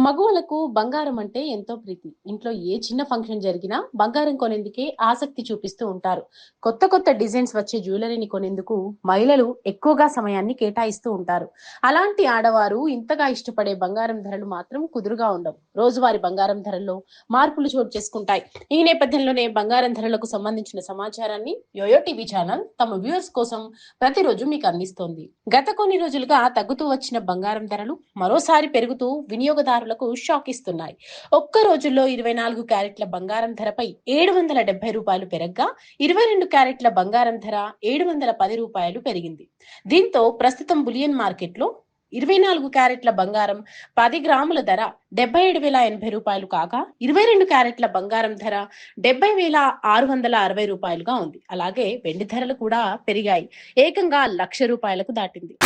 మగవాళ్ళకు బంగారం అంటే ఎంతో ప్రీతి. ఇంట్లో ఏ చిన్న ఫంక్షన్ జరిగినా బంగారం కొనేందుకే ఆసక్తి చూపిస్తూ ఉంటారు. కొత్త కొత్త డిజైన్స్ వచ్చే జ్యువెలరీని కొనేందుకు మహిళలు ఎక్కువగా సమయాన్ని కేటాయిస్తూ ఉంటారు. అలాంటి ఆడవారు ఇంతగా ఇష్టపడే బంగారం ధరలు మాత్రం కుదురుగా ఉండవు. రోజువారీ బంగారం ధరల్లో మార్పులు చోటు చేసుకుంటాయి. ఈ నేపథ్యంలోనే బంగారం ధరలకు సంబంధించిన సమాచారాన్ని యోయో టీవీ ఛానల్ తమ వ్యూవర్స్ కోసం ప్రతిరోజు మీకు అందిస్తోంది. గత కొన్ని రోజులుగా తగ్గుతూ వచ్చిన బంగారం ధరలు మరోసారి పెరుగుతూ వినియోగదారులకు షాక్ ఇస్తున్నాయి. ఒక్క రోజుల్లో 24 క్యారెట్ల బంగారం ధరపై రూ. 770 పెరగ్గా 22 క్యారెట్ల బంగారం ధర రూ. 710 పెరిగింది. దీంతో ప్రస్తుతం బులియన్ మార్కెట్లో 24 క్యారెట్ల బంగారం 10 గ్రాముల ధర రూ. 77,080 కాగా 22 క్యారెట్ల బంగారం ధర రూ. 70,660 ఉంది. అలాగే వెండి ధరలు కూడా పెరిగాయి. ఏకంగా రూ. 1,00,000 దాటింది.